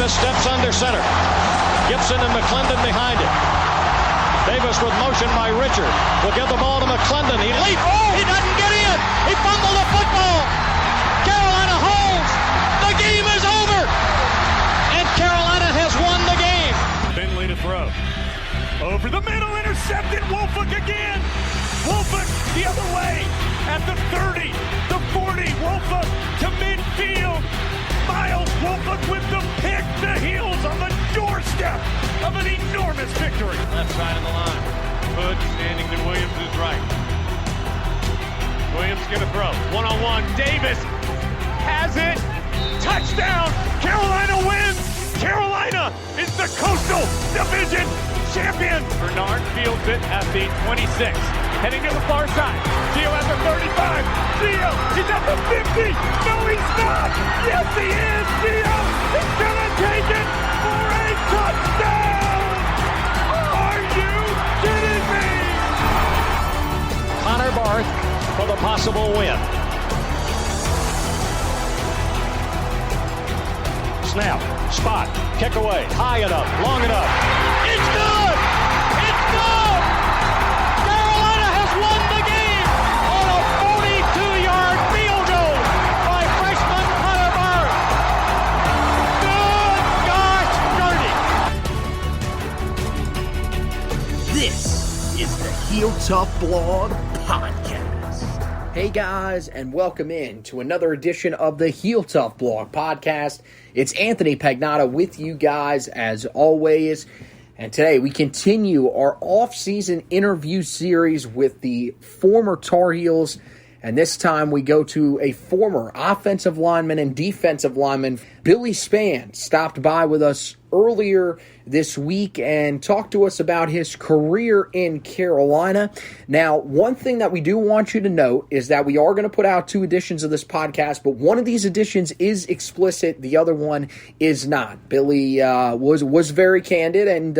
Davis steps under center. Gibson and McClendon behind him. Davis with motion by Richard. Will give the ball to McClendon. He leaps. Oh, he doesn't get in. He fumbled the football. Carolina holds. The game is over. And Carolina has won the game. Finley to throw. Over the middle, intercepted. Wolford again. Wolford the other way at the 30, the 40. Wolford to midfield. Miles Wolford with the pick. The heels on the doorstep of an enormous victory. Left side of the line. Hood standing to Williams' right. Williams gonna throw. One-on-one. Davis has it. Touchdown. Carolina wins. Carolina is the Coastal Division champion. Bernard fields it at the 26. Heading to the far side. Gio at the 35. Gio, he's at the 50. No, he's not. Yes, he is. Gio is going to take it for a touchdown. Are you kidding me? Connor Barth for the possible win. Snap, spot, kick away, high enough, long enough. It's good! It's good! Carolina has won the game on a 42-yard field goal by freshman Connor Barth. Good gosh, dirty! This is the Heel Tough Blog Podcast. Hey guys, and welcome in to another edition of the Heel Tough Blog Podcast. It's Anthony Pagnotta with you guys as always. And today we continue our off-season interview series with the former Tar Heels. And this time we go to a former offensive lineman and defensive lineman. Billy Spann stopped by with us earlier this week and talked to us about his career in Carolina. Now, one thing that we do want you to note is that we are going to put out 2 editions of this podcast, but one of these editions is explicit. The other one is not. Billy was very candid, and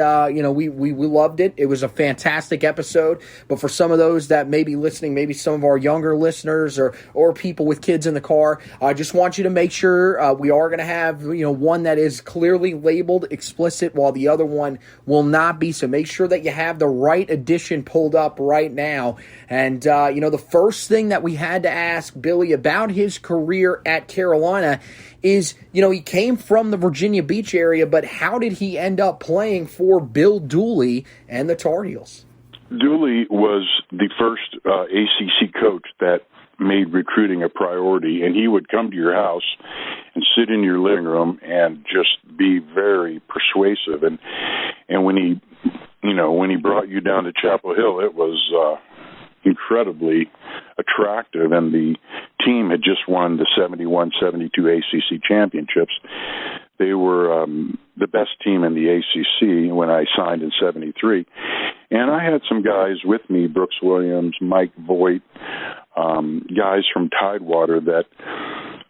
we loved it. It was a fantastic episode. But for some of those that may be listening, maybe some of our younger listeners or people with kids in the car, I just want you to make sure we are going to have one that is clearly labeled explicit, while the other one will not be. So make sure that you have the right edition pulled up right now. And the first thing that we had to ask Billy about his career at Carolina is, he came from the Virginia Beach area, but how did he end up playing for Bill Dooley and the Tar Heels? Dooley was the first ACC coach that made recruiting a priority, and he would come to your house and sit in your living room and just be very persuasive. And when he brought you down to Chapel Hill, it was incredibly attractive, and the team had just won the 71-72 ACC championships. They were the best team in the ACC when I signed in 73. And I had some guys with me, Brooks Williams, Mike Voight, guys from Tidewater that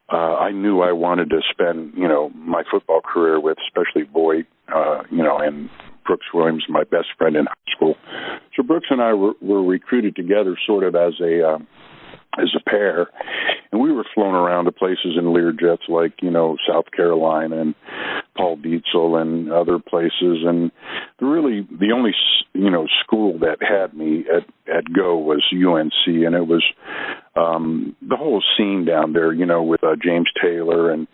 I knew I wanted to spend, my football career with, especially Voight, and Brooks Williams, my best friend in high school. So Brooks and I were recruited together sort of as a pair, and we were flown around to places in Learjets like, South Carolina and Paul Dietzel and other places. And really the only, school that had me at go was UNC, and it was the whole scene down there, with James Taylor and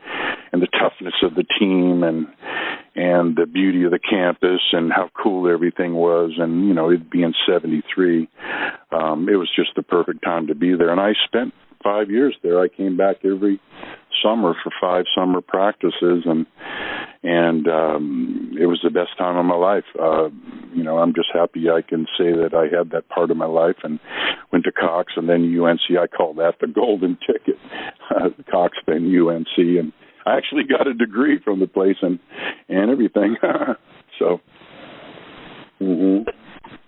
the toughness of the team and the beauty of the campus and how cool everything was. And, it'd be in 73. It was just the perfect time to be there. And I spent 5 years there. I came back every summer for 5 summer practices, and it was the best time of my life. I'm just happy I can say that I had that part of my life, and went to Cox and then UNC. I call that the golden ticket, Cox then UNC, and I actually got a degree from the place and everything. So. Mm-hmm.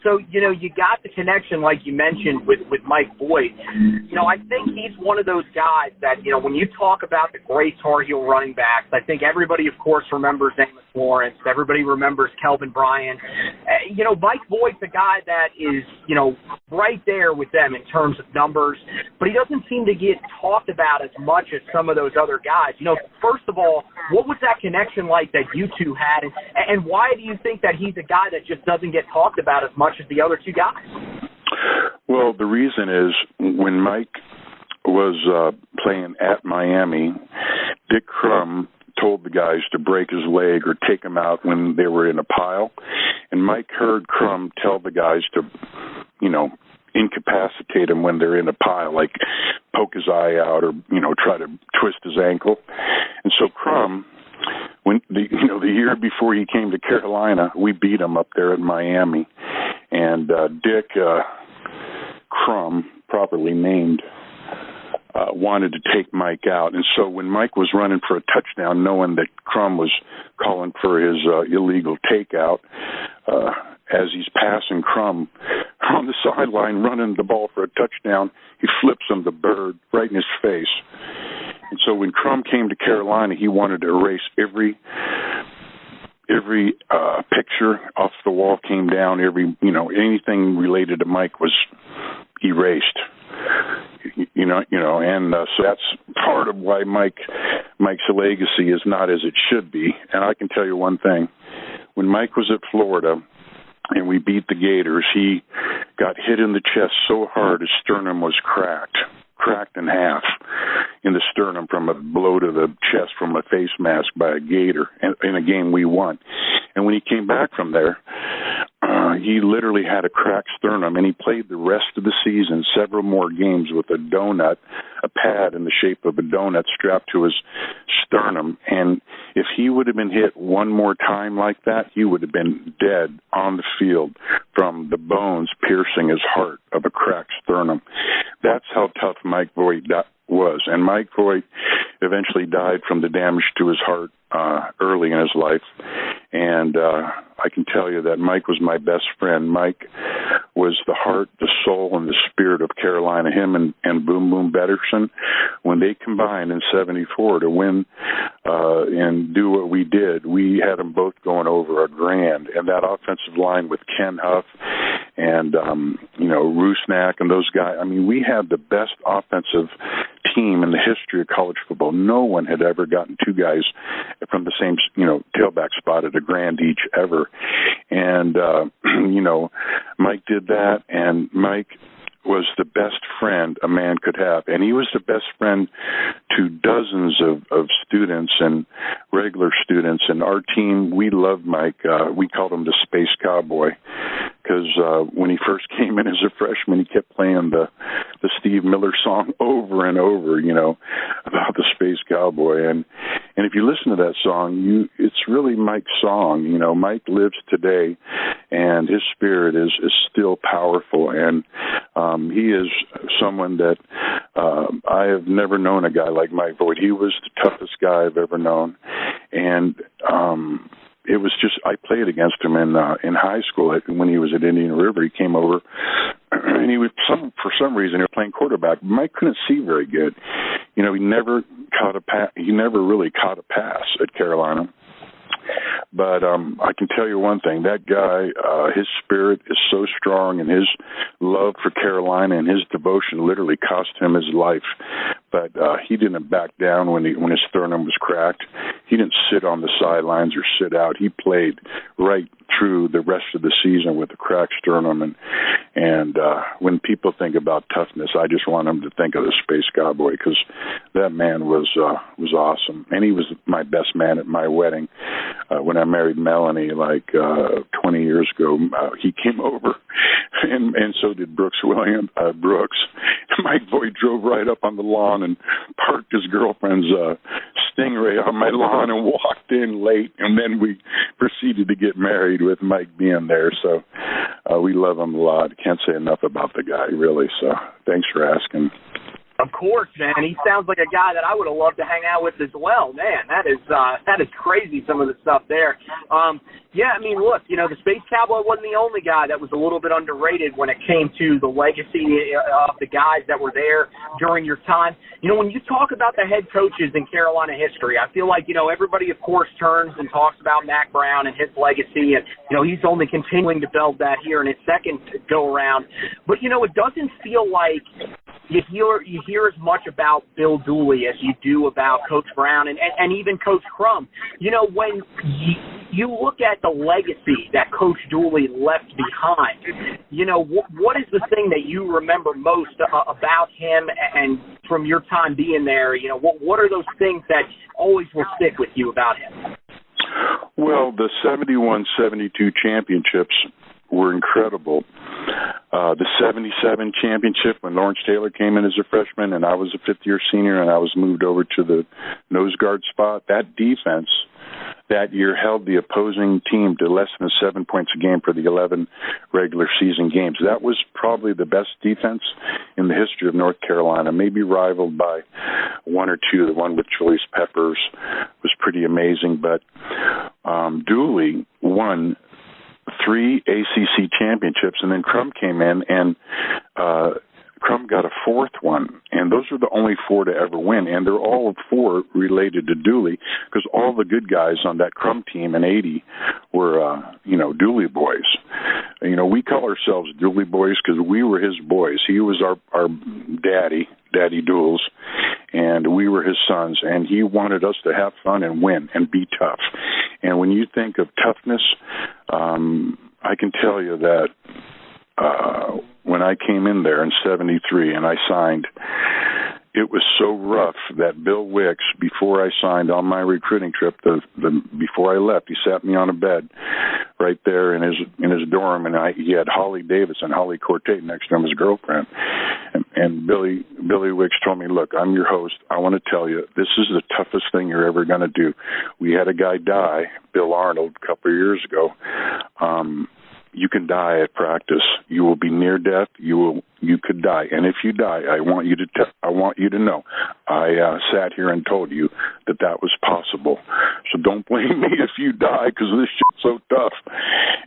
So, you got the connection, like you mentioned, with Mike Voight. I think he's one of those guys that, when you talk about the great Tar Heel running backs, I think everybody, of course, remembers Amos Lawrence. Everybody remembers Kelvin Bryant. Mike Voight's a guy that is, right there with them in terms of numbers, but he doesn't seem to get talked about as much as some of those other guys. First of all, what was that connection like that you two had, and why do you think that he's a guy that just doesn't get talked about as much as the other two guys? Well, the reason is when Mike was playing at Miami, Dick Crum told the guys to break his leg or take him out when they were in a pile. And Mike heard Crum tell the guys to, incapacitate him when they're in a pile, like poke his eye out or, try to twist his ankle. And so Crum, when the year before he came to Carolina, we beat him up there at Miami. And Dick Crum, properly named, wanted to take Mike out. And so when Mike was running for a touchdown, knowing that Crum was calling for his illegal takeout, as he's passing Crum on the sideline running the ball for a touchdown, he flips him the bird right in his face. And so when Crum came to Carolina, he wanted to erase every picture off the wall came down, anything related to Mike was erased. So that's part of why Mike's legacy is not as it should be. And I can tell you one thing. When Mike was at Florida and we beat the Gators, he got hit in the chest so hard his sternum was cracked in half in the sternum from a blow to the chest from a face mask by a Gator in a game we won. And when he came back from there, he literally had a cracked sternum, and he played the rest of the season, several more games with a pad in the shape of a donut strapped to his sternum. And if he would have been hit one more time like that, he would have been dead on the field from the bones piercing his heart of a cracked sternum. That's how tough Mike Voight was. And Mike Voight eventually died from the damage to his heart early in his life. And I can tell you that Mike was my best friend. Mike was the heart, the soul, and the spirit of Carolina. Him and Boom Boom Betterson, when they combined in '74 to win and do what we did, we had them both going over $1,000. And that offensive line with Ken Huff and Rusnak and those guys. I mean, we had the best offensive team in the history of college football. No one had ever gotten two guys from the same, tailback spot at $1,000 each ever. And, Mike did that, and Mike was the best friend a man could have. And he was the best friend to dozens of students and regular students. And our team, we loved Mike. We called him the Space Cowboy because when he first came in as a freshman, he kept playing the Steve Miller song over and over, about the Space Cowboy. And if you listen to that song, it's really Mike's song. Mike lives today, and his spirit is still powerful. And he is someone that I have never known a guy like Mike Voight. He was the toughest guy I've ever known. And it was just, I played against him in high school when he was at Indian River. He came over, and he was for some reason, he was playing quarterback. Mike couldn't see very good. He never really caught a pass at Carolina. But I can tell you one thing, that guy, his spirit is so strong, and his love for Carolina and his devotion literally cost him his life. But he didn't back down when his sternum was cracked. He didn't sit on the sidelines or sit out. He played right through the rest of the season with a cracked sternum. And when people think about toughness, I just want them to think of the Space Cowboy, because that man was awesome. And he was my best man at my wedding. When I married Melanie, 20 years ago, he came over, and so did Brooks. Mike Voight drove right up on the lawn and parked his girlfriend's Stingray on my lawn and walked in late, and then we proceeded to get married with Mike being there. So we love him a lot. Can't say enough about the guy, really. So thanks for asking. Of course, man. He sounds like a guy that I would have loved to hang out with as well. Man, that is crazy, some of the stuff there. Yeah, I mean, look, the Space Cowboy wasn't the only guy that was a little bit underrated when it came to the legacy of the guys that were there during your time. When you talk about the head coaches in Carolina history, I feel like, everybody, of course, turns and talks about Mack Brown and his legacy, and, he's only continuing to build that here in his second go-around. But, it doesn't feel like you hear as much about Bill Dooley as you do about Coach Brown and even Coach Crum. When you look at the legacy that Coach Dooley left behind, what is the thing that you remember most about him and from your time being there? What are those things that always will stick with you about him? Well, the 71-72 championships were incredible. The 77 championship when Lawrence Taylor came in as a freshman and I was a fifth-year senior and I was moved over to the nose guard spot, that defense that year held the opposing team to less than 7 points a game for the 11 regular season games. That was probably the best defense in the history of North Carolina, maybe rivaled by one or two. The one with Julius Peppers was pretty amazing, but Dooley won 3 ACC championships, and then Crum came in, and Crum got a fourth one, and those are the only 4 to ever win, and they're all 4 related to Dooley, because all the good guys on that Crum team in 80 were, Dooley boys. We call ourselves Dooley boys because we were his boys. He was our Daddy Dools, and we were his sons, and he wanted us to have fun and win and be tough. And when you think of toughness, I can tell you that when I came in there in 73 and I signed, it was so rough that Bill Wicks, before I signed on my recruiting trip, before I left, he sat me on a bed right there in his dorm, and he had Holly Davis and Holly Cortate next to him, his girlfriend. And Billy Wicks told me, look, I'm your host. I want to tell you, this is the toughest thing you're ever going to do. We had a guy die, Bill Arnold, a couple of years ago. You can die at practice. You will be near death. You could die, and if you die, I want you to know. I sat here and told you that was possible. So don't blame me if you die, because this shit's so tough.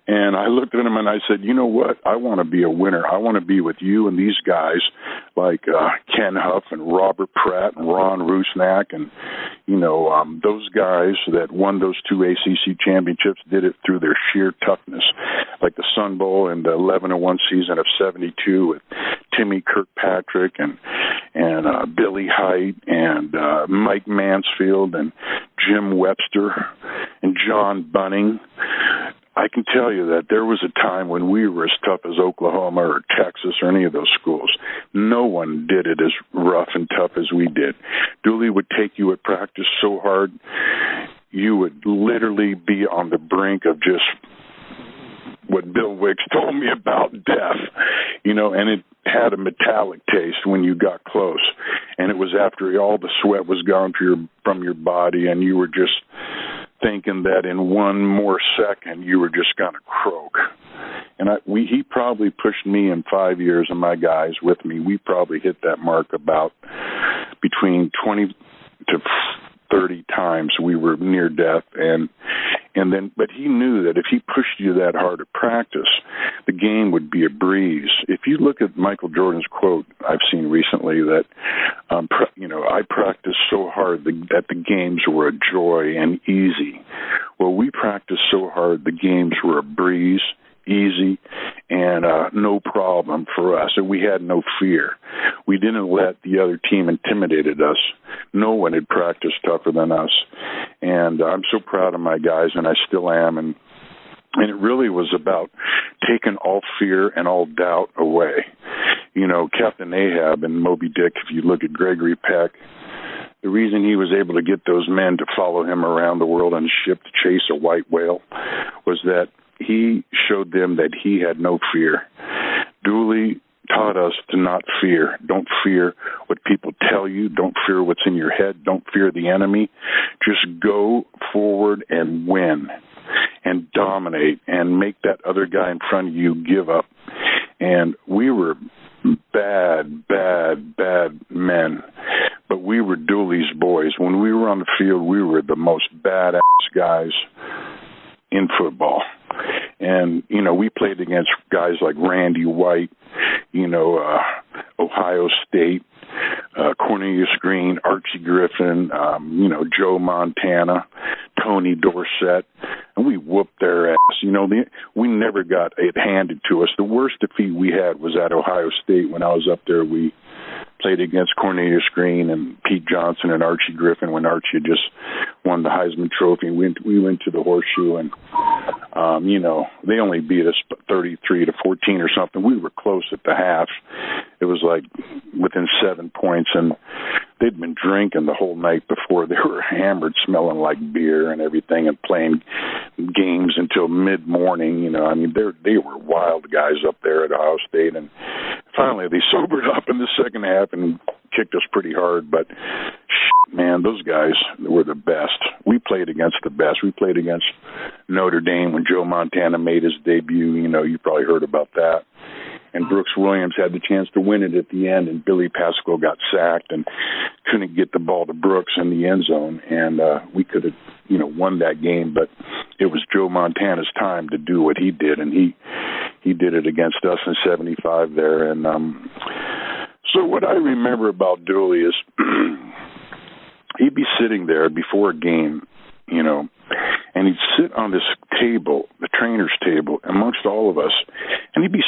And I looked at him and I said, you know what? I want to be a winner. I want to be with you and these guys like Ken Huff and Robert Pratt and Ron Rusnak and those guys that won those 2 ACC championships did it through their sheer toughness, like the Sun Bowl and the 11-1 season of 72 with Timmy Kirkpatrick and Billy Height and Mike Mansfield and Jim Webster and John Bunning. I can tell you that there was a time when we were as tough as Oklahoma or Texas or any of those schools. No one did it as rough and tough as we did. Dooley would take you at practice so hard, you would literally be on the brink of just what Bill Wicks told me about death, and it had a metallic taste when you got close. And it was after all the sweat was gone from your body, and you were just thinking that in one more second you were just going to croak. And he probably pushed me in 5 years, and my guys with me, we probably hit that mark about between 20 to 30 times we were near death, but he knew that if he pushed you that hard at practice, the game would be a breeze. If you look at Michael Jordan's quote I've seen recently that, I practiced so hard that the games were a joy and easy. Well, we practiced so hard the games were a breeze, easy, and no problem for us. And we had no fear. We didn't let the other team intimidate us. No one had practiced tougher than us. And I'm so proud of my guys, and I still am. And it really was about taking all fear and all doubt away. Captain Ahab and Moby Dick, if you look at Gregory Peck, the reason he was able to get those men to follow him around the world on a ship to chase a white whale was that he showed them that he had no fear. Dooley taught us to not fear. Don't fear what people tell you. Don't fear what's in your head. Don't fear the enemy. Just go forward and win and dominate and make that other guy in front of you give up. And we were bad men. But we were Dooley's boys. When we were on the field, we were the most badass guys in football. And, we played against guys like Randy White, Ohio State, Cornelius Green, Archie Griffin, Joe Montana, Tony Dorsett, and we whooped their ass. We never got it handed to us. The worst defeat we had was at Ohio State when I was up there. We played against Cornelius Green and Pete Johnson and Archie Griffin when Archie had just won the Heisman Trophy. We went to the Horseshoe, and they only beat us 33-14 or something. We were close at the half. It was like within 7 points, and they'd been drinking the whole night before. They were hammered, smelling like beer and everything, and playing games until mid-morning. They were wild guys up there at Ohio State, and finally they sobered up in the second half and kicked us pretty hard. But man, those guys were the best. We played against the best. We played against Notre Dame when Joe Montana made his debut. You probably heard about that. And Brooks Williams had the chance to win it at the end, and Billy Pascal got sacked and couldn't get the ball to Brooks in the end zone, and we could have, won that game, but it was Joe Montana's time to do what he did, and he did it against us in 75 there. And so what I remember about Dooley is he'd be sitting there before a game, and he'd sit on this table, the trainer's table, amongst all of us, and he'd be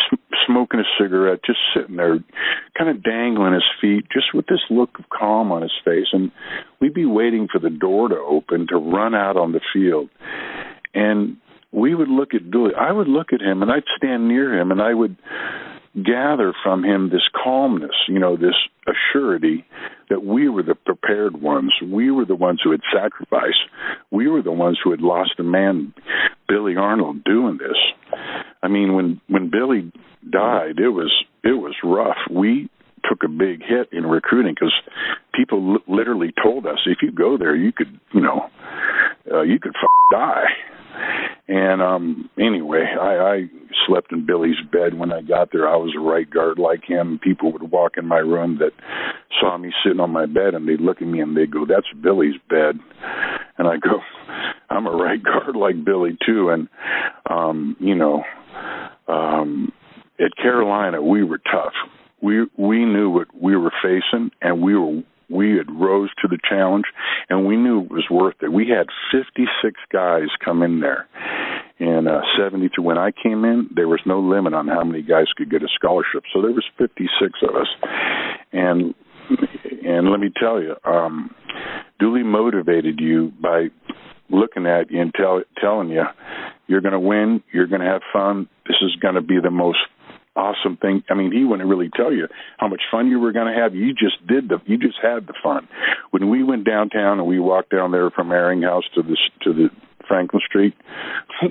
smoking a cigarette, just sitting there, kind of dangling his feet, just with this look of calm on his face. And we'd be waiting for the door to open to run out on the field. And we would look at Dooley. I would look at him, and I'd stand near him, and I would gather from him this calmness, this assurity that we were the prepared ones. We were the ones who had sacrificed. We were the ones who had lost a man, Billy Arnold, doing this. When Billy died, it was rough. We took a big hit in recruiting because people literally told us, if you go there, you could die. And anyway, I slept in Billy's bed when I got there. I was a right guard like him. People would walk in my room that saw me sitting on my bed, and they'd look at me and they'd go, "That's Billy's bed." And I go, "I'm a right guard like Billy too." And at Carolina, we were tough. We knew what we were facing, and we had rose to the challenge, and we knew it was worth it. We had 56 guys come in there, and 72. When I came in, there was no limit on how many guys could get a scholarship, so there was 56 of us. And let me tell you, Dooley motivated you by looking at you and telling you, you're going to win, you're going to have fun, this is going to be the most awesome thing. He wouldn't really tell you how much fun you were going to have. You just had the fun. When we went downtown and we walked down there from Herring House to the Franklin Street,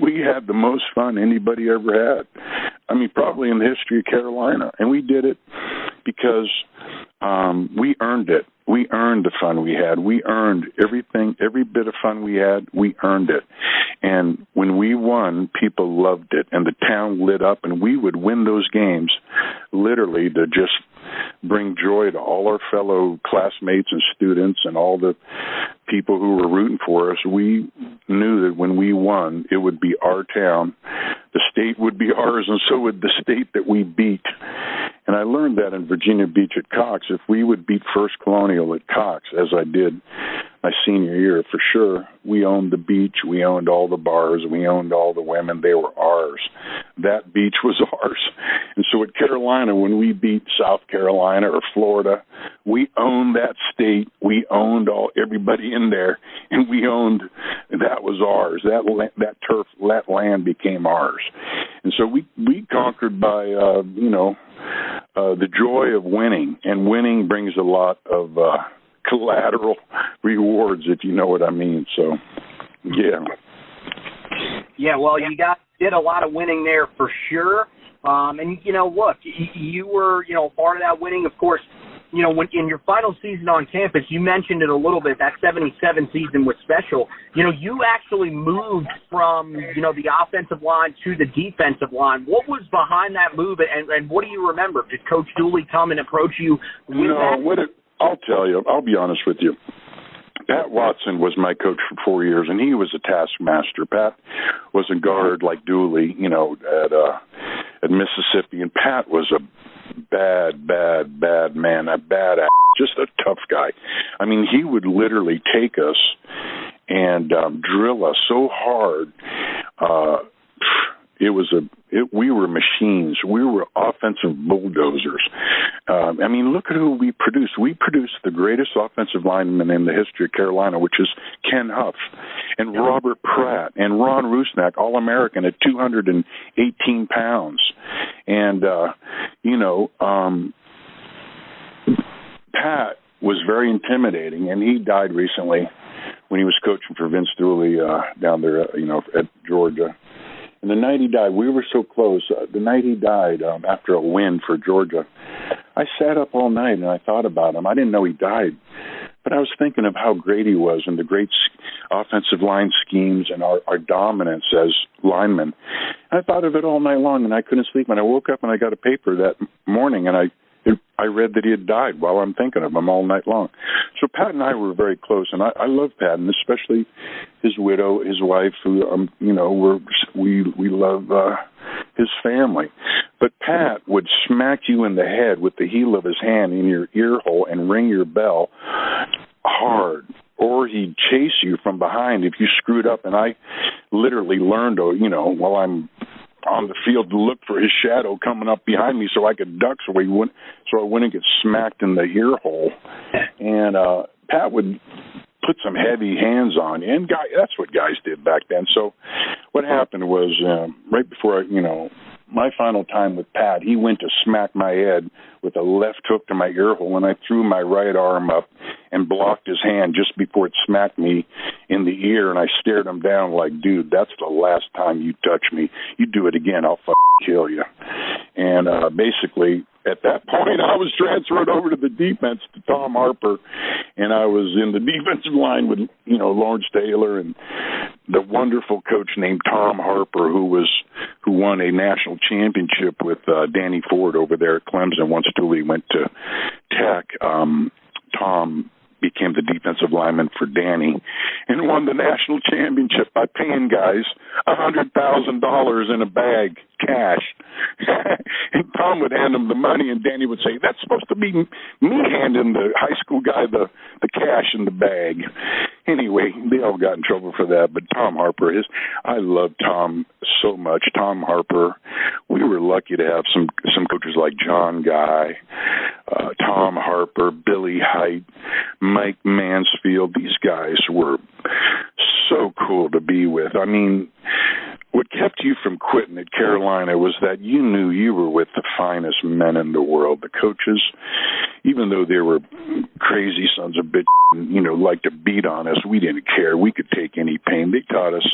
we had the most fun anybody ever had. Probably in the history of Carolina. And we did it because we earned it. We earned the fun we had. We earned everything, every bit of fun we had, we earned it. And when we won, people loved it, and the town lit up, and we would win those games literally to just bring joy to all our fellow classmates and students and all the people who were rooting for us. We knew that when we won, it would be our town. The state would be ours, and so would the state that we beat. And I learned that in Virginia Beach at Cox. If we would beat First Colonial at Cox, as I did my senior year, for sure, we owned the beach, we owned all the bars, we owned all the women. They were ours. That beach was ours. And so at Carolina, when we beat South Carolina or Florida, we owned that state. We owned everybody in there, and we owned, that was ours. That turf, that land became ours. And so we conquered by, the joy of winning, and winning brings a lot of collateral rewards, if you know what I mean. So, yeah. Yeah, well, you guys did a lot of winning there for sure. And, look, you were, part of that winning. Of course, when in your final season on campus, you mentioned it a little bit, that 77 season was special. You actually moved from, the offensive line to the defensive line. What was behind that move, and what do you remember? Did Coach Dooley come and approach you with that? I'll tell you. I'll be honest with you. Pat Watson was my coach for 4 years, and he was a taskmaster. Pat was a guard like Dooley, at Mississippi, and Pat was a bad man, a badass, just a tough guy. I mean, he would literally take us and drill us so hard. We were machines. We were offensive bulldozers. I mean, look at who we produced. We produced the greatest offensive lineman in the history of Carolina, which is Ken Huff, and Robert Pratt, and Ron Rusnak, All-American at 218 pounds. And, Pat was very intimidating, and he died recently when he was coaching for Vince Dooley down there, at Georgia. And the night he died, we were so close. The night he died, after a win for Georgia, I sat up all night and I thought about him. I didn't know he died, but I was thinking of how great he was and the great offensive line schemes and our dominance as linemen. I thought of it all night long, and I couldn't sleep. And I woke up and I got a paper that morning, and I read that he had died while I'm thinking of him all night long. So Pat and I were very close, and I love Pat, and especially his widow, his wife, who we love his family. But Pat would smack you in the head with the heel of his hand in your ear hole and ring your bell hard, or he'd chase you from behind if you screwed up. And I literally learned, while I'm on the field to look for his shadow coming up behind me so I could duck so I wouldn't get smacked in the ear hole. And Pat would put some heavy hands on you, and that's what guys did back then. So what happened was right before my final time with Pat, he went to smack my head with a left hook to my ear hole, and I threw my right arm up and blocked his hand just before it smacked me in the ear, and I stared him down like, dude, that's the last time you touch me. You do it again, I'll kill you. And basically, at that point, I was transferred over to the defense to Tom Harper, and I was in the defensive line with, Lawrence Taylor and the wonderful coach named Tom Harper, who won a national championship with Danny Ford over there at Clemson once Dooley went to Tech. Tom became the defensive lineman for Danny and won the national championship by paying guys $100,000 in a bag, cash. And Tom would hand him the money, and Danny would say, that's supposed to be me handing the high school guy the cash in the bag. Anyway, they all got in trouble for that, but Tom Harper, I love Tom so much. Tom Harper, we were lucky to have some coaches like John Guy, Tom Harper, Billy Height, Mike Mansfield. These guys were so cool to be with. I mean, what kept you from quitting at Carolina was that you knew you were with the finest men in the world. The coaches, even though they were crazy sons of bitch, like to beat on us, we didn't care. We could take any pain. They taught us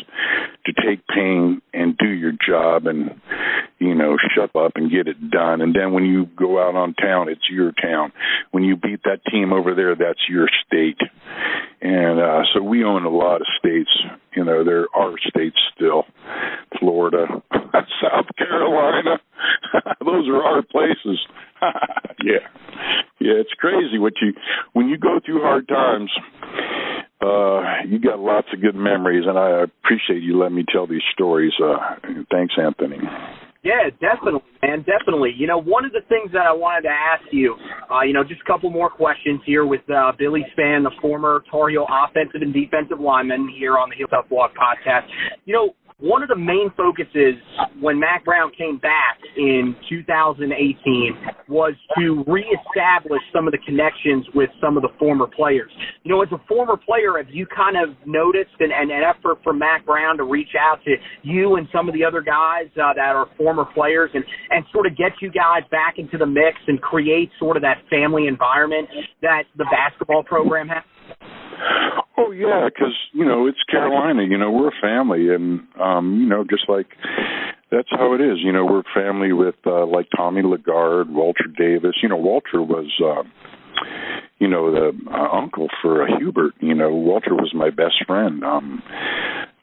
to take pain and do your job and, shut up and get it done. And then when you go out on town, it's your town. When you beat that team over there, that's your state. And so we own a lot of states. There are states still. Florida, South Carolina. Those are our places. Yeah, it's crazy when you go through hard times. You got lots of good memories, and I appreciate you letting me tell these stories. Thanks, Anthony. Yeah, definitely, man, definitely. One of the things that I wanted to ask you, just a couple more questions here with Billy Spann, the former Tar Heel offensive and defensive lineman here on the Heel Tough Blog podcast. One of the main focuses when Mack Brown came back in 2018 was to reestablish some of the connections with some of the former players. As a former player, have you kind of noticed an effort from Mack Brown to reach out to you and some of the other guys that are former players and sort of get you guys back into the mix and create sort of that family environment that the basketball program has? Oh, yeah, because, it's Carolina. We're a family, and, just like that's how it is. We're family with, like Tommy Lagarde, Walter Davis. Walter was the uncle for Hubert. Walter was my best friend.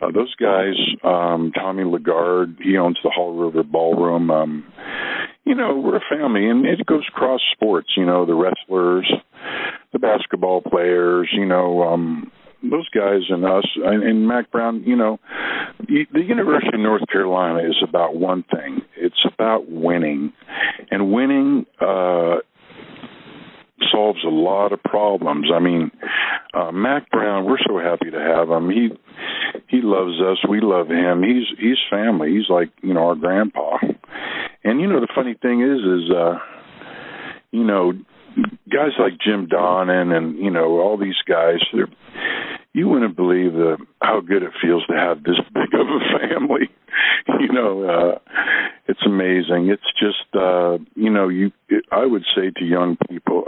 Those guys, Tommy Lagarde, he owns the Hall River Ballroom. We're a family, and it goes across sports. The wrestlers, the basketball players, those guys and us, and Mac Brown, the University of North Carolina is about one thing. It's about winning. And winning solves a lot of problems. I mean, Mac Brown, we're so happy to have him. He loves us. We love him. He's family. He's like, our grandpa. And, the funny thing is guys like Jim Donnan and, all these guys, you wouldn't believe how good it feels to have this big of a family. It's amazing. It's just, I would say to young people,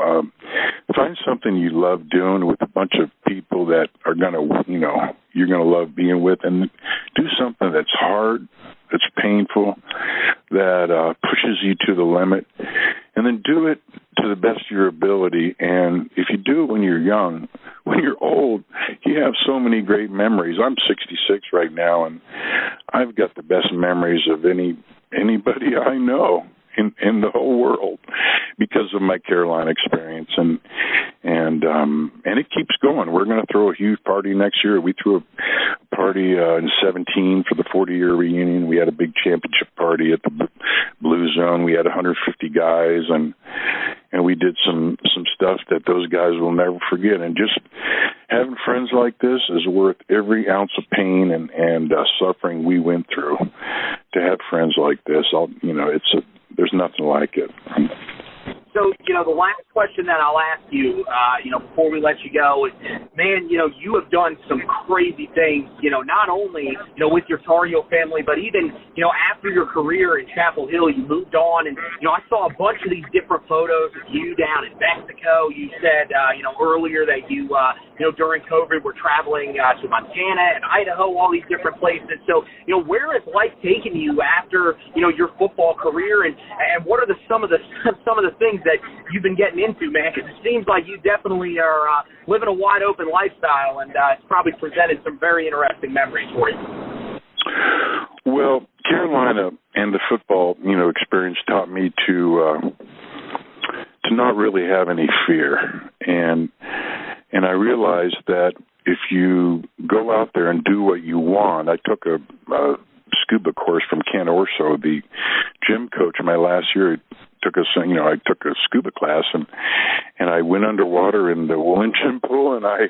find something you love doing with a bunch of people that are going to, you're going to love being with, and do something that's hard, that's painful, that pushes you to the limit, and then do it to the best of your ability. And if you do it when you're young, when you're old, you have so many great memories. I'm 66 right now, and I've got the best memories of anybody I know in the whole world because of my Carolina experience, and it keeps going. We're going to throw a huge party next year. We threw a party in 2017 for the 40-year reunion. We had a big championship party at the Blue Zone. We had 150 guys, and we did some stuff that those guys will never forget. And just having friends like this is worth every ounce of pain and suffering we went through. To have friends like this, there's nothing like it. So, the last question that I'll ask you, before we let you go is, man, you have done some crazy things, not only, with your Tar Heel family, but even, after your career in Chapel Hill, you moved on. And, I saw a bunch of these different photos of you down in Mexico. You said, earlier that you, during COVID were traveling to Montana and Idaho, all these different places. So, where is life taking you after, your football career? And what are some of the things that you've been getting into, man? Because it seems like you definitely are living a wide open lifestyle, and it's probably presented some very interesting memories for you. Well, Carolina and the football, experience taught me to not really have any fear, and I realized that if you go out there and do what you want, I took a scuba course from Ken Orso, the gym coach in my last year. I took a scuba class and I went underwater in the Willington pool, and I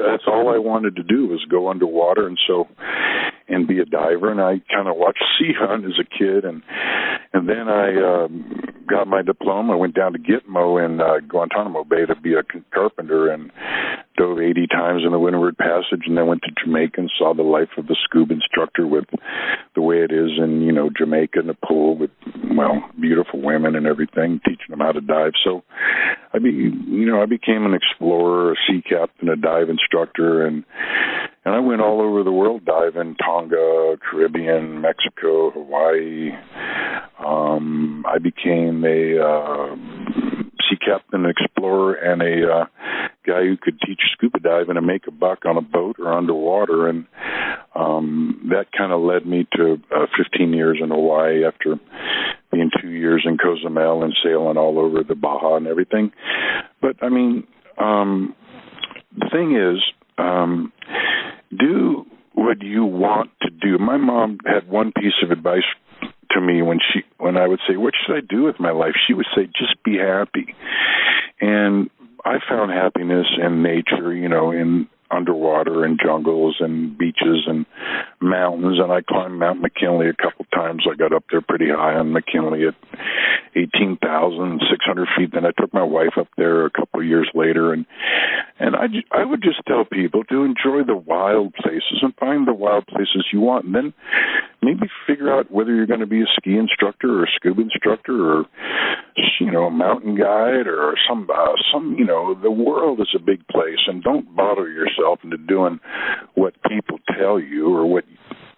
that's all I wanted to do was go underwater and be a diver. And I kind of watched Sea Hunt as a kid, and then I got my diploma. I went down to Gitmo in Guantanamo Bay to be a carpenter and dove 80 times in the Windward Passage, and then went to Jamaica and saw the life of the scuba instructor with the way it is in, Jamaica in the pool with, beautiful women and everything, teaching them how to dive. So I became an explorer, a sea captain, a dive instructor, and I went all over the world diving, Tonga, Caribbean, Mexico, Hawaii. I became a sea captain, explorer, and a guy who could teach scuba diving and make a buck on a boat or underwater. And that kind of led me to 15 years in Hawaii after being 2 years in Cozumel and sailing all over the Baja and everything. But, the thing is, do what you want to do. My mom had one piece of advice to me when I would say, what should I do with my life? She would say, just be happy. And I found happiness in nature, in underwater and jungles and beaches and mountains. And I climbed Mount McKinley a couple times. I got up there pretty high on McKinley at 18,600 feet. Then I took my wife up there a couple of years later. And I would just tell people to enjoy the wild places and find the wild places you want. And then maybe figure out whether you're going to be a ski instructor or a scuba instructor or, a mountain guide or some, the world is a big place, and don't bother yourself into doing what people tell you or what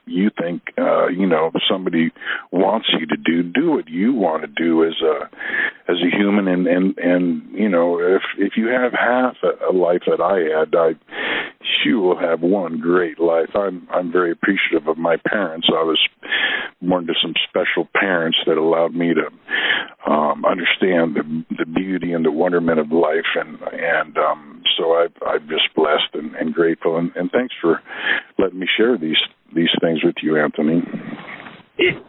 you think, somebody wants you to do what you want to do as a human. And if you have half a life that I had, you will have one great life. I'm very appreciative of my parents. I was born to some special parents that allowed me to understand the beauty and the wonderment of life, and so I'm just blessed and grateful. And thanks for letting me share these things with you, Anthony.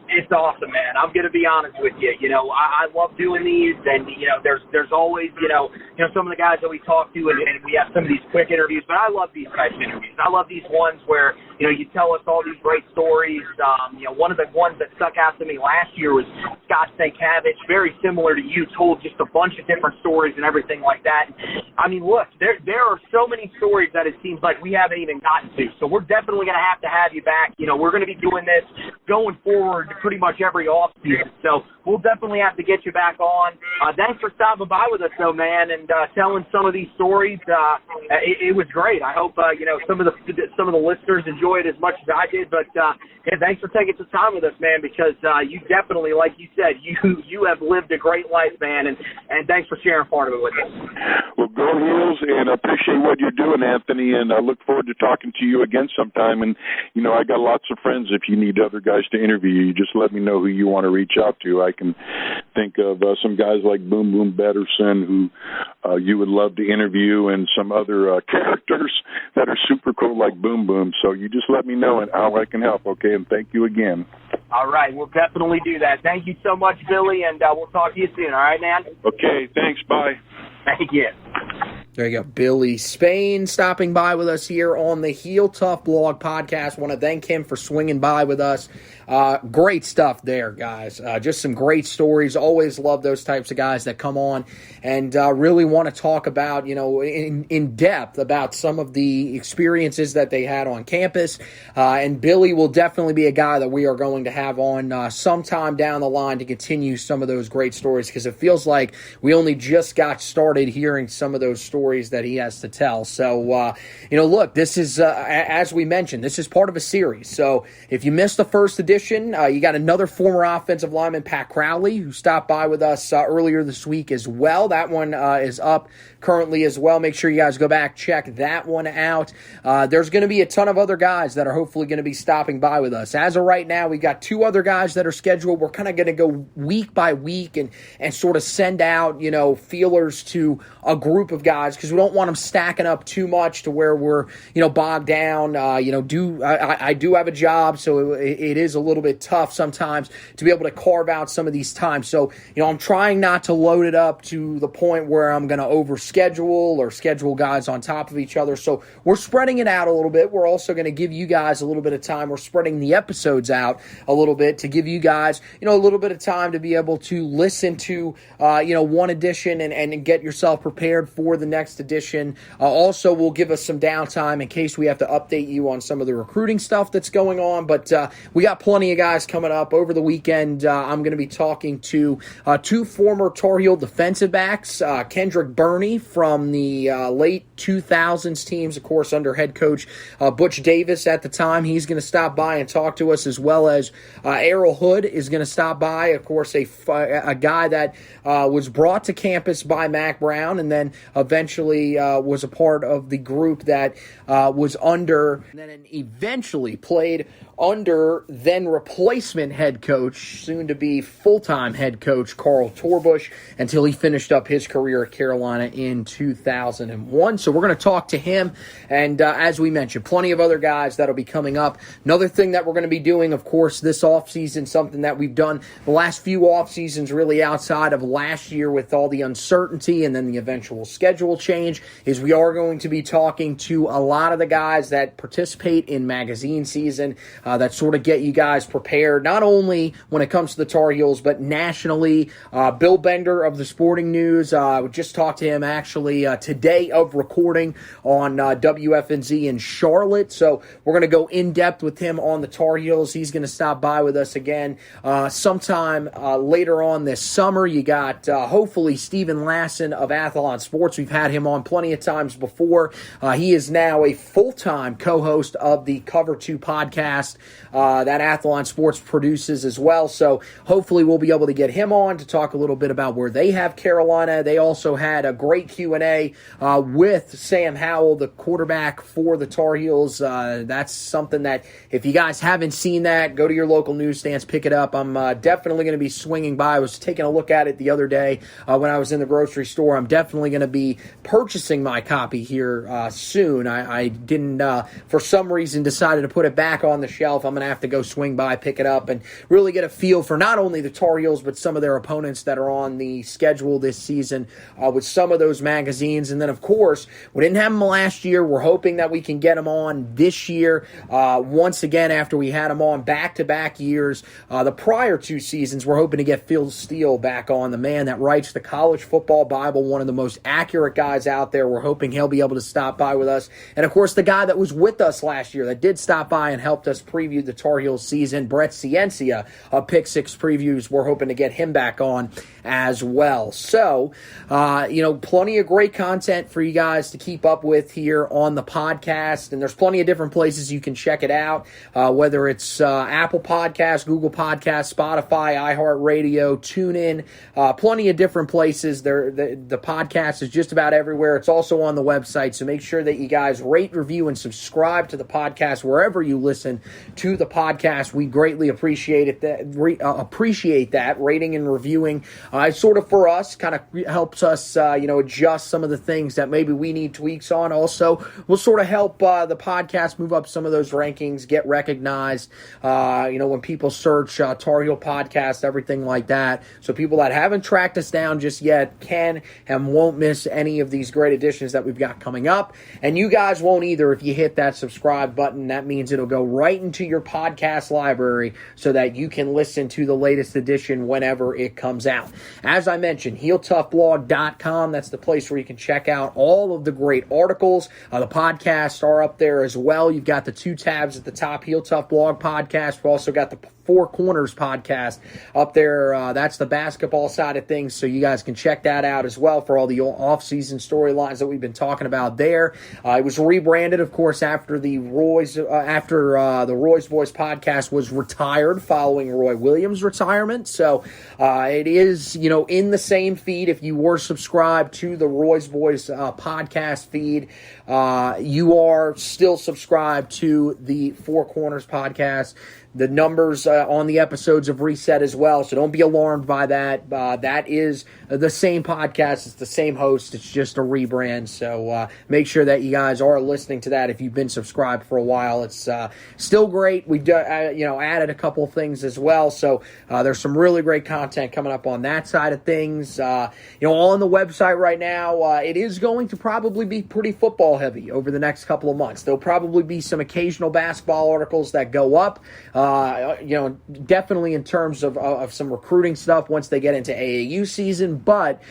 It's awesome, man. I'm going to be honest with you. I love doing these, and, there's always, some of the guys that we talk to, and we have some of these quick interviews, but I love these types of interviews. I love these ones where, you tell us all these great stories. One of the ones that stuck out to me last year was Scott Stankiewicz, very similar to you, told just a bunch of different stories and everything like that. I mean, look, there are so many stories that it seems like we haven't even gotten to, so we're definitely going to have you back. We're going to be doing this going forward pretty much every off season. So we'll definitely have to get you back on. Thanks for stopping by with us, though, man, and telling some of these stories. It was great. I hope some of the listeners enjoy it as much as I did. But thanks for taking some time with us, man, because you definitely, like you said, you have lived a great life, man, and thanks for sharing part of it with us. Well, go Heels, and I appreciate what you're doing, Anthony, and I look forward to talking to you again sometime. And I got lots of friends. If you need other guys to interview you, just let me know who you want to reach out to. I can think of some guys like Boom Boom Betterson who you would love to interview, and some other characters that are super cool like Boom Boom. So you just let me know and how I can help, okay? And thank you again. All right, we'll definitely do that. Thank you so much, Billy, and we'll talk to you soon. All right, man? Okay, thanks. Bye. Thank you. There you go. Billy Spain stopping by with us here on the Heel Tough Blog Podcast. Want to thank him for swinging by with us. Great stuff there, guys. Just some great stories. Always love those types of guys that come on and really want to talk about, in depth about some of the experiences that they had on campus. And Billy will definitely be a guy that we are going to have on sometime down the line to continue some of those great stories, because it feels like we only just got started hearing some of those stories that he has to tell. So, look, this is, as we mentioned, this is part of a series. So if you missed the first edition, you got another former offensive lineman, Pat Crowley, who stopped by with us earlier this week as well. That one is up currently as well. Make sure you guys go back, check that one out. There's going to be a ton of other guys that are hopefully going to be stopping by with us. As of right now, we got two other guys that are scheduled. We're kind of going to go week by week and sort of send out, feelers to a group of guys, because we don't want them stacking up too much to where we're, bogged down. I do have a job, so it is a little bit tough sometimes to be able to carve out some of these times. So, I'm trying not to load it up to the point where I'm going to overschedule or schedule guys on top of each other. So we're spreading it out a little bit. We're also going to give you guys a little bit of time. We're spreading the episodes out a little bit to give you guys, a little bit of time to be able to listen to, one edition and get yourself prepared for the next edition. Also, will give us some downtime in case we have to update you on some of the recruiting stuff that's going on. But we got plenty of guys coming up over the weekend. I'm going to be talking to two former Tar Heel defensive backs, Kendrick Burney from the late 2000s teams, of course, under head coach Butch Davis at the time. He's going to stop by and talk to us, as well as Errol Hood is going to stop by, of course, a guy that was brought to campus by Mac Brown and then eventually was a part of the group that was under, and then eventually played under then replacement head coach, soon to be full-time head coach Carl Torbush, until he finished up his career at Carolina in 2001. So we're going to talk to him, and as we mentioned, plenty of other guys that'll be coming up. Another thing that we're going to be doing, of course, this offseason, something that we've done the last few offseasons really outside of last year with all the uncertainty and then the eventual schedule change, is we are going to be talking to a lot of the guys that participate in magazine season, that sort of get you guys prepared, not only when it comes to the Tar Heels, but nationally. Bill Bender of the Sporting News, we just talked to him actually today of recording on WFNZ in Charlotte. So we're going to go in depth with him on the Tar Heels. He's going to stop by with us again sometime later on this summer. You got hopefully Steven Lasson of Athlon Sports. We've had him on plenty of times before. He is now a full-time co-host of the Cover 2 podcast that Athlon Sports produces as well. So hopefully we'll be able to get him on to talk a little bit about where they have Carolina. They also had a great Q&A with Sam Howell, the quarterback for the Tar Heels. That's something that if you guys haven't seen that, go to your local newsstands, pick it up. I'm definitely going to be swinging by. I was taking a look at it the other day when I was in the grocery store. I'm definitely going to be purchasing my copy here soon. I didn't, for some reason, decided to put it back on the shelf. I'm going to have to go swing by, pick it up, and really get a feel for not only the Tar Heels, but some of their opponents that are on the schedule this season with some of those magazines. And then, of course, we didn't have them last year. We're hoping that we can get them on this year. Once again, after we had them on back-to-back years, the prior 2 seasons, we're hoping to get Phil Steele back on, the man that writes the College Football Bible, one of the most accurate guys out there. We're hoping he'll be able to stop by with us. And, of course, the guy that was with us last year that did stop by and helped us preview the Tar Heels season, Brett Ciencia of Pick 6 Previews. We're hoping to get him back on as well. So, plenty of great content for you guys to keep up with here on the podcast. And there's plenty of different places you can check it out, whether it's Apple Podcasts, Google Podcasts, Spotify, iHeartRadio, TuneIn, plenty of different places. The podcast is just about everywhere. It's also on the website, so make sure that you guys rate, review, and subscribe to the podcast wherever you listen to the podcast. We greatly appreciate that rating and reviewing. Sort of for us, kind of helps us, adjust some of the things that maybe we need tweaks on. Also, will sort of help the podcast move up some of those rankings, get recognized. When people search Tar Heel podcast, everything like that. So people that haven't tracked us down just yet can and won't miss any of these great editions that we've got coming up. And you guys won't either if you hit that subscribe button. That means it'll go right into your podcast library so that you can listen to the latest edition whenever it comes out. As I mentioned, HeelToughBlog.com, that's the place where you can check out all of the great articles. The podcasts are up there as well. You've got the 2 tabs at the top, Heel Tough Blog Podcast. We've also got the Four Corners podcast up there. That's the basketball side of things, so you guys can check that out as well for all the off-season storylines that we've been talking about there. It was rebranded, of course, after the Roy's Boys podcast was retired following Roy Williams' retirement. So it is, in the same feed. If you were subscribed to the Roy's Boys podcast feed, you are still subscribed to the Four Corners podcast. The numbers on the episodes have reset as well, so don't be alarmed by that. That is the same podcast. It's the same host. It's just a rebrand, so make sure that you guys are listening to that if you've been subscribed for a while. It's still great. We added a couple of things as well, so there's some really great content coming up on that side of things. All on the website right now, it is going to probably be pretty football heavy over the next couple of months. There'll probably be some occasional basketball articles that go up. Definitely in terms of some recruiting stuff once they get into AAU season, but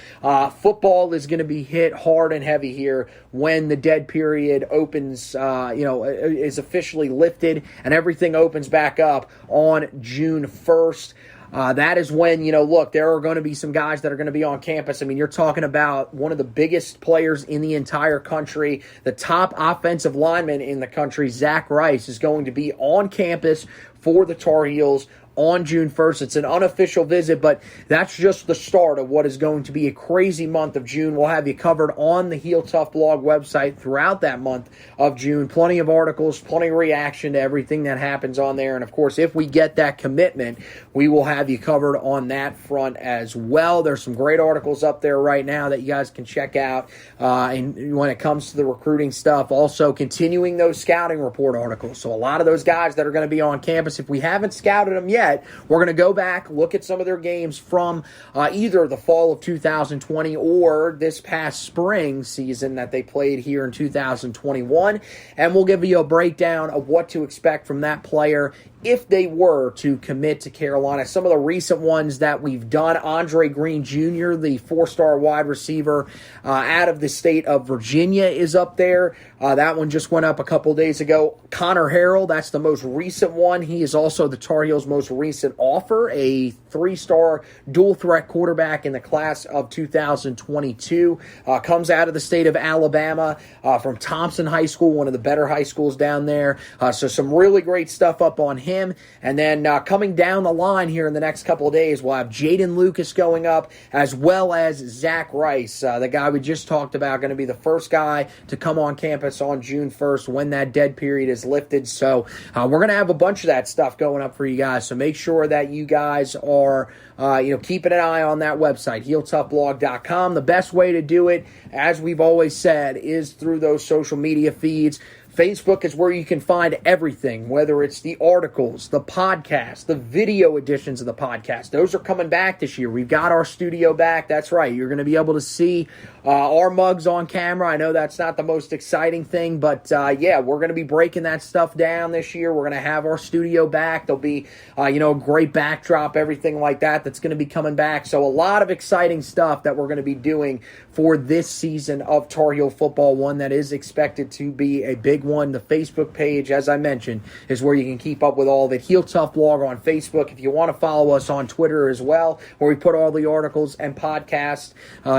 football is going to be hit hard and heavy here when the dead period opens, is officially lifted and everything opens back up on June 1st. That is when, there are going to be some guys that are going to be on campus. I mean, you're talking about one of the biggest players in the entire country, the top offensive lineman in the country, Zach Rice, is going to be on campus for the Tar Heels on June 1st. It's an unofficial visit, but that's just the start of what is going to be a crazy month of June. We'll have you covered on the Heel Tough Blog website throughout that month of June. Plenty of articles, plenty of reaction to everything that happens on there. And, of course, if we get that commitment, we will have you covered on that front as well. There's some great articles up there right now that you guys can check out. And when it comes to the recruiting stuff, also continuing those scouting report articles. So a lot of those guys that are going to be on campus, campus. If we haven't scouted them yet, we're going to go back, look at some of their games from either the fall of 2020 or this past spring season that they played here in 2021, and we'll give you a breakdown of what to expect from that player if they were to commit to Carolina. Some of the recent ones that we've done: Andre Green Jr., the 4-star wide receiver out of the state of Virginia, is up there. That one just went up a couple days ago. Connor Harrell, that's the most recent one. He is also the Tar Heels' most recent offer, a 3-star dual-threat quarterback in the class of 2022. Comes out of the state of Alabama from Thompson High School, one of the better high schools down there. So some really great stuff up on him. And then coming down the line here in the next couple of days, we'll have Jaden Lucas going up, as well as Zach Rice, the guy we just talked about, going to be the first guy to come on campus on June 1st when that dead period is lifted. So we're going to have a bunch of that stuff going up for you guys. So make sure that you guys are keeping an eye on that website, HeelToughBlog.com. The best way to do it, as we've always said, is through those social media feeds. Facebook is where you can find everything, whether it's the articles, the podcast, the video editions of the podcast. Those are coming back this year. We've got our studio back. That's right. You're going to be able to see our mugs on camera. I know that's not the most exciting thing, but we're going to be breaking that stuff down this year. We're going to have our studio back. There'll be, a great backdrop, everything like that that's going to be coming back. So a lot of exciting stuff that we're going to be doing for this season of Tar Heel football, one that is expected to be a big one. The Facebook page, as I mentioned, is where you can keep up with all of it. Heel Tough Blog on Facebook. If you want to follow us on Twitter as well, where we put all the articles and podcasts,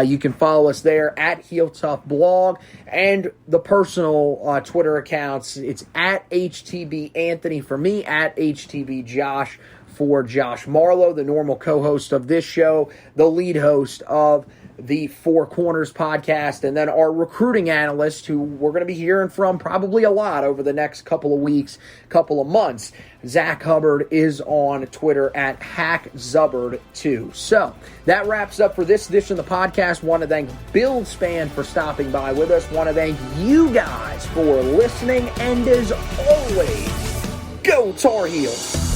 you can follow us there at Heel Tough Blog. And the personal Twitter accounts, it's at HTB Anthony for me, at HTB Josh for Josh Marlowe, the normal co-host of this show, the lead host of the Four Corners podcast, and then our recruiting analyst, who we're going to be hearing from probably a lot over the next couple of weeks, couple of months. Zach Hubbard is on Twitter at HackZubbard2. So that wraps up for this edition of the podcast. Want to thank Bill Spann for stopping by with us. Want to thank you guys for listening. And as always, go Tar Heels!